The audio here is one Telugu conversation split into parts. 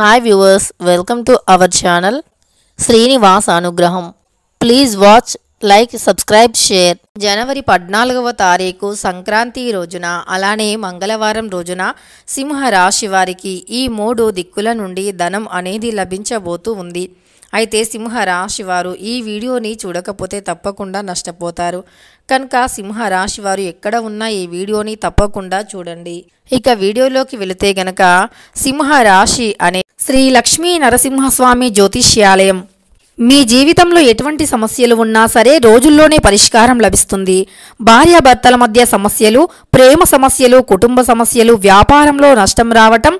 Hi viewers, welcome to our channel Srinivas Anugraham. Please watch, like, subscribe, share. జనవరి 14వ తారీఖు సంక్రాంతి రోజున అలానే మంగళవారం రోజున సింహ రాశి వారికి ఈ మూడు దిక్కుల నుండి ధనం అనేది లభించబోతూ ఉంది. అయితే సింహ రాశి వారు ఈ వీడియోని చూడకపోతే తప్పకుండా నష్టపోతారు. కనుక సింహ రాశి వారు ఎక్కడ ఉన్నా ఈ వీడియోని తప్పకుండా చూడండి. ఇక వీడియోలోకి వెళితే గనక సింహ రాశి అనే శ్రీ లక్ష్మీ నరసింహస్వామి జ్యోతిష్యాలయం మీ జీవితంలో ఎటువంటి సమస్యలు ఉన్నా సరే రోజుల్లోనే పరిష్కారం లభిస్తుంది. భార్యాభర్తల మధ్య సమస్యలు, ప్రేమ సమస్యలు, కుటుంబ సమస్యలు, వ్యాపారంలో నష్టం రావటం,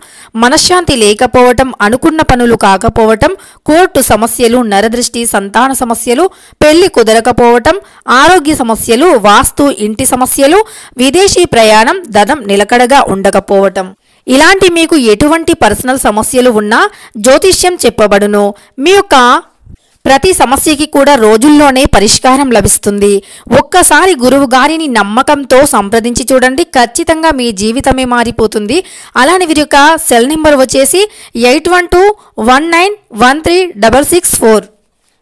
మనశ్శాంతి లేకపోవటం, అనుకున్న పనులు కాకపోవటం, కోర్టు సమస్యలు, నరదృష్టి, సంతాన సమస్యలు, పెళ్లి కుదరకపోవటం, ఆరోగ్య సమస్యలు, వాస్తు, ఇంటి సమస్యలు, విదేశీ ప్రయాణం, ధనం నిలకడగా ఉండకపోవటం, ఇలాంటి మీకు ఎటువంటి పర్సనల్ సమస్యలు ఉన్నా జ్యోతిష్యం చెప్పబడును. మీ యొక్క ప్రతి సమస్యకి కూడా రోజుల్లోనే పరిష్కారం లభిస్తుంది. ఒక్కసారి గురువు గారిని నమ్మకంతో సంప్రదించి చూడండి, ఖచ్చితంగా మీ జీవితమే మారిపోతుంది. అలానే వీరి యొక్క సెల్ నెంబర్ వచ్చేసి 8121913664.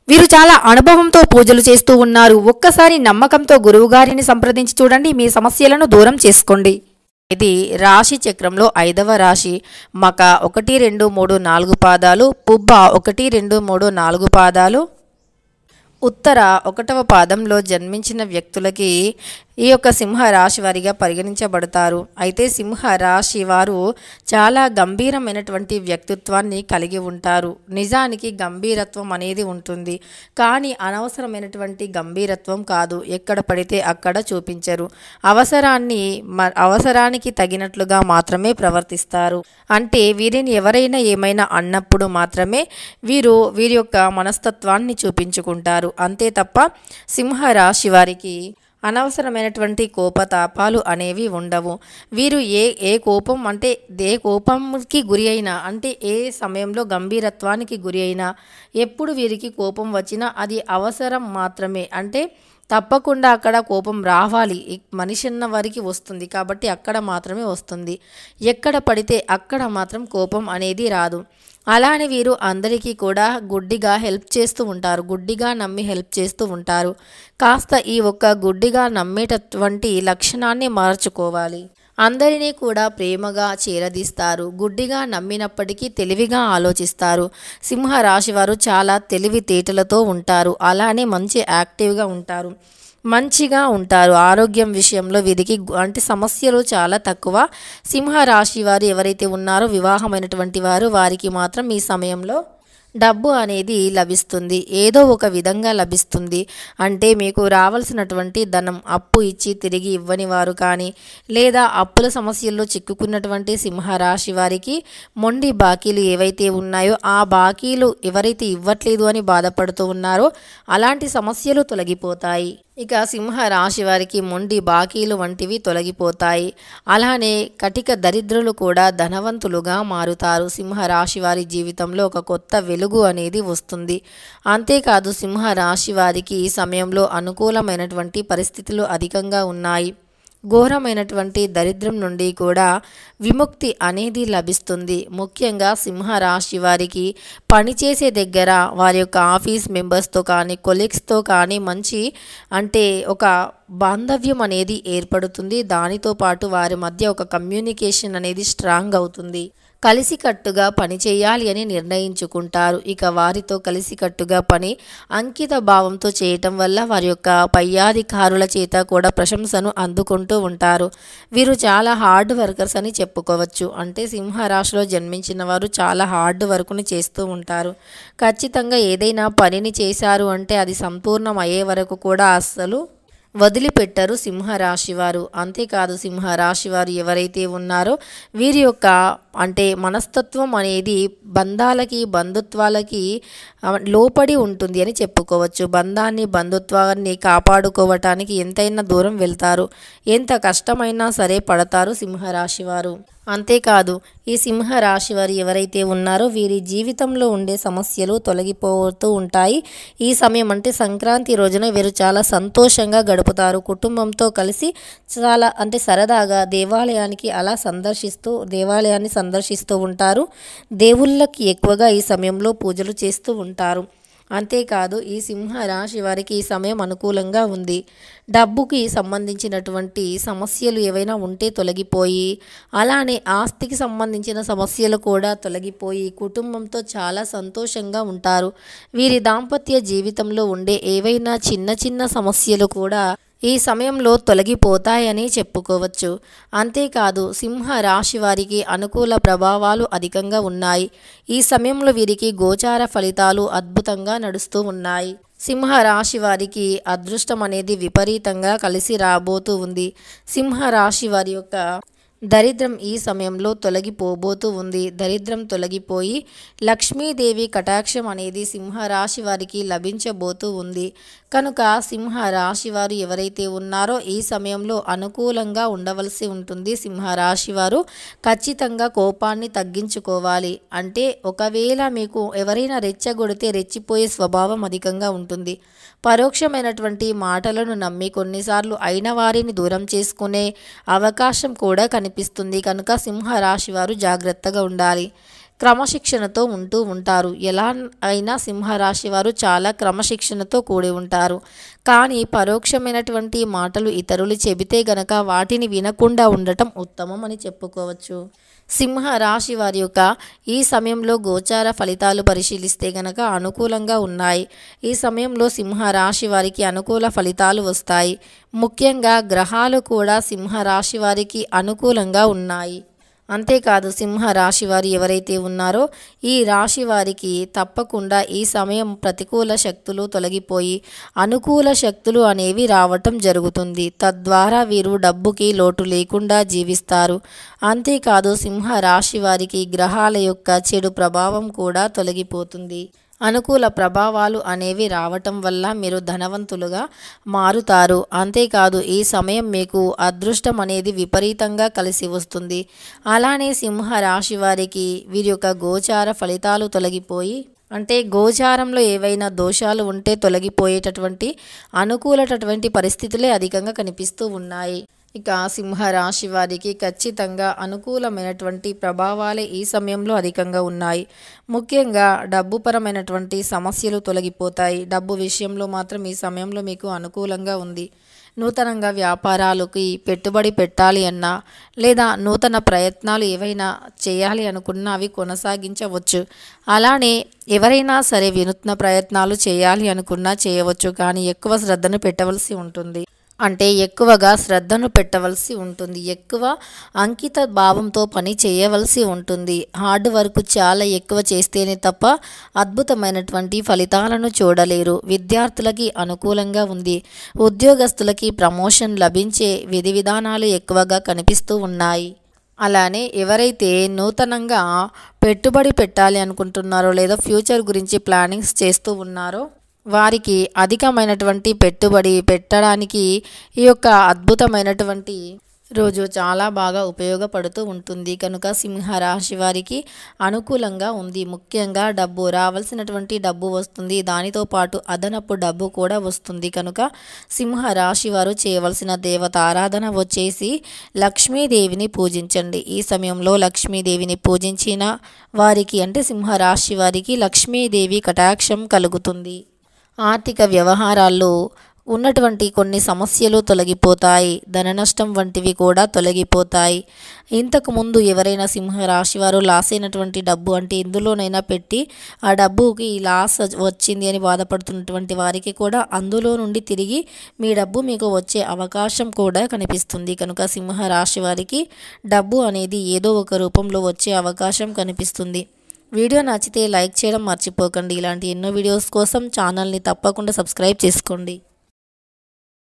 వీరు చాలా అనుభవంతో పూజలు చేస్తూ ఉన్నారు. ఒక్కసారి నమ్మకంతో గురువు గారిని సంప్రదించి చూడండి, మీ సమస్యలను దూరం చేసుకోండి. ఇది రాశి చక్రంలో 5వ రాశి. మక 1, 2, 3, 4 పాదాలు, పుబ్బ 1, 2, 3, 4 పాదాలు, ఉత్తర 1వ పాదంలో జన్మించిన వ్యక్తులకి ఈ యొక్క సింహ రాశి వారిగా పరిగణించబడతారు. అయితే సింహ రాశి వారు చాలా గంభీరమైనటువంటి వ్యక్తిత్వాన్ని కలిగి ఉంటారు. నిజానికి గంభీరత్వం అనేది ఉంటుంది, కానీ అనవసరమైనటువంటి గంభీరత్వం కాదు. ఎక్కడ పడితే అక్కడ చూపించరు. అవసరానికి తగినట్లుగా మాత్రమే ప్రవర్తిస్తారు. అంటే వీరిని ఎవరైనా ఏమైనా అన్నప్పుడు మాత్రమే వీరి యొక్క మనస్తత్వాన్ని చూపించుకుంటారు. అంతే తప్ప సింహ రాశి వారికి అనవసరమైనటువంటి కోపతాపాలు అనేవి ఉండవు. వీరు ఏ కోపం అంటే ఏ కోపంకి గురి అయినా, అంటే ఏ సమయంలో గంభీరత్వానికి గురి అయినా, ఎప్పుడు వీరికి కోపం వచ్చినా అది అవసరం మాత్రమే. అంటే తప్పకుండా అక్కడ కోపం రావాలి, మనిషి అన్న వారికి వస్తుంది కాబట్టి అక్కడ మాత్రమే వస్తుంది. ఎక్కడ పడితే అక్కడ మాత్రం కోపం అనేది రాదు. అలానే వీరు అందరికీ కూడా గుడ్డిగా హెల్ప్ చేస్తూ ఉంటారు, గుడ్డిగా నమ్మి హెల్ప్ చేస్తూ ఉంటారు. కాస్త ఈ ఒక్క గుడ్డిగా నమ్మేటటువంటి లక్షణాన్ని మార్చుకోవాలి. అందరినీ కూడా ప్రేమగా చేరదీస్తారు. గుడ్డిగా నమ్మినప్పటికీ తెలివిగా ఆలోచిస్తారు. సింహ రాశి వారు చాలా తెలివితేటలతో ఉంటారు. అలానే మంచి యాక్టివ్గా ఉంటారు, మంచిగా ఉంటారు. ఆరోగ్యం విషయంలో వీరికి అంటే సమస్యలు చాలా తక్కువ. సింహ రాశి వారు ఎవరైతే ఉన్నారో వివాహమైనటువంటి వారికి మాత్రం ఈ సమయంలో డబ్బు అనేది లభిస్తుంది, ఏదో ఒక విధంగా లభిస్తుంది. అంటే మీకు రావాల్సినటువంటి ధనం అప్పు ఇచ్చి తిరిగి ఇవ్వని వారు కానీ, లేదా అప్పుల సమస్యల్లో చిక్కుకున్నటువంటి సింహరాశి వారికి మొండి బాకీలు ఏవైతే ఉన్నాయో ఆ బాకీలు ఎవరైతే ఇవ్వట్లేదు అని బాధపడుతూ ఉన్నారో అలాంటి సమస్యలు తొలగిపోతాయి. ఇక సింహ రాశి వారికి మొండి బాకీలు వంటివి తొలగిపోతాయి. అలానే కటిక దరిద్రులు కూడా ధనవంతులుగా మారుతారు. సింహ రాశి వారి జీవితంలో ఒక కొత్త వెలుగు అనేది వస్తుంది. అంతేకాదు సింహ రాశి వారికి ఈ సమయంలో అనుకూలమైనటువంటి పరిస్థితులు అధికంగా ఉన్నాయి. ఘోరమైనటువంటి దరిద్రం నుండి కూడా విముక్తి అనేది లభిస్తుంది. ముఖ్యంగా సింహ రాశి వారికి పనిచేసే దగ్గర వారి యొక్క ఆఫీస్ మెంబర్స్తో కానీ, కొలీగ్స్తో కానీ మంచి అంటే ఒక బాంధవ్యం అనేది ఏర్పడుతుంది. దానితో పాటు వారి మధ్య ఒక కమ్యూనికేషన్ అనేది స్ట్రాంగ్ అవుతుంది. కలిసికట్టుగా పని చేయాలి అని నిర్ణయించుకుంటారు. ఇక వారితో కలిసికట్టుగా పని అంకిత భావంతో చేయటం వల్ల వారి యొక్క పై అధికారుల చేత కూడా ప్రశంసను అందుకుంటూ ఉంటారు. వీరు చాలా హార్డ్ వర్కర్స్ అని చెప్పుకోవచ్చు. అంటే సింహ రాశిలో జన్మించిన వారు చాలా హార్డ్ వర్క్ని చేస్తూ ఉంటారు. ఖచ్చితంగా ఏదైనా పనిని చేశారు అంటే అది సంపూర్ణం అయ్యే వరకు కూడా అస్సలు వదిలిపెట్టరు సింహ రాశి వారు. అంతేకాదు సింహ రాశి వారు ఎవరైతే ఉన్నారో వీరి యొక్క అంటే మనస్తత్వం అనేది బంధాలకి, బంధుత్వాలకి లోపడి ఉంటుంది అని చెప్పుకోవచ్చు. బంధాన్ని, బంధుత్వాన్ని కాపాడుకోవటానికి ఎంతైనా దూరం వెళ్తారు, ఎంత కష్టమైనా సరే పడతారు సింహ రాశి వారు. అంతేకాదు ఈ సింహ రాశి వారు ఎవరైతే ఉన్నారో వీరి జీవితంలో ఉండే సమస్యలు తొలగిపోతూ ఉంటాయి. ఈ సమయం అంటే సంక్రాంతి రోజున వీరు చాలా సంతోషంగా గడుపుతారు. కుటుంబంతో కలిసి చాలా అంటే సరదాగా దేవాలయానికి అలా దేవాలయాన్ని సందర్శిస్తూ ఉంటారు. దేవుళ్ళకి ఎక్కువగా ఈ సమయంలో పూజలు చేస్తూ ఉంటారు. అంతేకాదు ఈ సింహ రాశి వారికి ఈ సమయం అనుకూలంగా ఉంది. డబ్బుకి సంబంధించినటువంటి సమస్యలు ఏవైనా ఉంటే తొలగిపోయి, అలానే ఆస్తికి సంబంధించిన సమస్యలు కూడా తొలగిపోయి కుటుంబంతో చాలా సంతోషంగా ఉంటారు. వీరి దాంపత్య జీవితంలో ఉండే ఏవైనా చిన్న చిన్న సమస్యలు కూడా ఈ సమయంలో తొలగిపోతాయని చెప్పుకోవచ్చు. అంతేకాదు సింహ రాశి వారికి అనుకూల ప్రభావాలు అధికంగా ఉన్నాయి. ఈ సమయంలో వీరికి గోచార ఫలితాలు అద్భుతంగా నడుస్తూ ఉన్నాయి. సింహ రాశి వారికి అదృష్టం అనేది విపరీతంగా కలిసి రాబోతూ ఉంది. సింహ రాశి వారి యొక్క దరిద్రం ఈ సమయంలో తొలగిపోబోతూ ఉంది. దరిద్రం తొలగిపోయి లక్ష్మీదేవి కటాక్షం అనేది సింహరాశి వారికి లభించబోతూ ఉంది. కనుక సింహరాశి వారు ఎవరైతే ఉన్నారో ఈ సమయంలో అనుకూలంగా ఉండవలసి ఉంటుంది. సింహరాశి వారు ఖచ్చితంగా కోపాన్ని తగ్గించుకోవాలి. అంటే ఒకవేళ మీకు ఎవరైనా రెచ్చగొడితే రెచ్చిపోయే స్వభావం అధికంగా ఉంటుంది. పరోక్షమైనటువంటి మాటలను నమ్మి కొన్నిసార్లు అయిన వారిని దూరం చేసుకునే అవకాశం కూడా కనిపిస్తుంది. కనుక సింహరాశి వారు జాగ్రత్తగా ఉండాలి. క్రమశిక్షణతో ఉంటూ ఉంటారు. ఎలా అయినా సింహరాశి వారు చాలా క్రమశిక్షణతో కూడి ఉంటారు. కానీ పరోక్షమైనటువంటి మాటలు ఇతరులు చెబితే గనక వాటిని వినకుండా ఉండటం ఉత్తమం అని చెప్పుకోవచ్చు. సింహ రాశి వారి యొక్క ఈ సమయంలో గోచార ఫలితాలు పరిశీలిస్తే గనక అనుకూలంగా ఉన్నాయి. ఈ సమయంలో సింహ రాశి వారికి అనుకూల ఫలితాలు వస్తాయి. ముఖ్యంగా గ్రహాలు కూడా సింహ రాశి వారికి అనుకూలంగా ఉన్నాయి. అంతేకాదు సింహ రాశి వారు ఎవరైతే ఉన్నారో ఈ రాశి వారికి తప్పకుండా ఈ సమయం ప్రతికూల శక్తులు తొలగిపోయి అనుకూల శక్తులు అనేవి రావటం జరుగుతుంది. తద్వారా వీరు డబ్బుకి లోటు లేకుండా జీవిస్తారు. అంతేకాదు సింహ రాశి వారికి గ్రహాల యొక్క చెడు ప్రభావం కూడా తొలగిపోతుంది. అనుకూల ప్రభావాలు అనేవి రావటం వల్ల మీరు ధనవంతులుగా మారుతారు. అంతేకాదు ఈ సమయం మీకు అదృష్టం అనేది విపరీతంగా కలిసి వస్తుంది. అలానే సింహ రాశి వారికి వీరి యొక్క గోచార ఫలితాలు తొలగిపోయి అంటే గోచారంలో ఏవైనా దోషాలు ఉంటే తొలగిపోయేటటువంటి అనుకూలటువంటి పరిస్థితులే అధికంగా కనిపిస్తూ ఉన్నాయి. ఇక సింహ రాశి వారికి ఖచ్చితంగా అనుకూలమైనటువంటి ప్రభావాలే ఈ సమయంలో అధికంగా ఉన్నాయి. ముఖ్యంగా డబ్బుపరమైనటువంటి సమస్యలు తొలగిపోతాయి. డబ్బు విషయంలో మాత్రం ఈ సమయంలో మీకు అనుకూలంగా ఉంది. నూతనంగా వ్యాపారాలకి పెట్టుబడి పెట్టాలి అన్నా లేదా నూతన ప్రయత్నాలు ఏవైనా చేయాలి అనుకున్నా అవి కొనసాగించవచ్చు. అలానే ఎవరైనా సరే వినూత్న ప్రయత్నాలు చేయాలి అనుకున్నా చేయవచ్చు. కానీ ఎక్కువ శ్రద్ధను పెట్టవలసి ఉంటుంది. అంటే ఎక్కువగా శ్రద్ధను పెట్టవలసి ఉంటుంది. ఎక్కువ అంకిత భావంతో పని చేయవలసి ఉంటుంది. హార్డ్ వర్క్ చాలా ఎక్కువ చేస్తేనే తప్ప అద్భుతమైనటువంటి ఫలితాలను చూడలేరు. విద్యార్థులకి అనుకూలంగా ఉంది. ఉద్యోగస్తులకి ప్రమోషన్ లభించే విధి విధానాలు ఎక్కువగా కనిపిస్తూ ఉన్నాయి. అలానే ఎవరైతే నూతనంగా పెట్టుబడి పెట్టాలి అనుకుంటున్నారో లేదా ఫ్యూచర్ గురించి ప్లానింగ్స్ చేస్తూ ఉన్నారో వారికి అధికమైనటువంటి పెట్టుబడి పెట్టడానికి ఈ యొక్క అద్భుతమైనటువంటి రోజు చాలా బాగా ఉపయోగపడుతూ ఉంటుంది. కనుక సింహ రాశి వారికి అనుకూలంగా ఉంది. ముఖ్యంగా డబ్బు రావాల్సినటువంటి డబ్బు వస్తుంది. దానితో పాటు అదనపు డబ్బు కూడా వస్తుంది. కనుక సింహ రాశి వారు చేయవలసిన దేవత ఆరాధన వచ్చేసి లక్ష్మీదేవిని పూజించండి. ఈ సమయంలో లక్ష్మీదేవిని పూజించిన వారికి అంటే సింహ రాశి వారికి లక్ష్మీదేవి కటాక్షం కలుగుతుంది. ఆర్థిక వ్యవహారాల్లో ఉన్నటువంటి కొన్ని సమస్యలు తొలగిపోతాయి. ధన నష్టం వంటివి కూడా తొలగిపోతాయి. ఇంతకుముందు ఎవరైనా సింహరాశి వారు లాస్ అయినటువంటి డబ్బు అంటే ఎందులోనైనా పెట్టి ఆ డబ్బుకి లాస్ వచ్చింది అని బాధపడుతున్నటువంటి వారికి కూడా అందులో నుండి తిరిగి మీ డబ్బు మీకు వచ్చే అవకాశం కూడా కనిపిస్తుంది. కనుక సింహరాశి వారికి డబ్బు అనేది ఏదో ఒక రూపంలో వచ్చే అవకాశం కనిపిస్తుంది. వీడియో నచ్చితే లైక్ చేయడం మర్చిపోకండి. ఇలాంటి ఎన్నో వీడియోస్ కోసం ఛానల్ని తప్పకుండా సబ్స్క్రైబ్ చేసుకోండి.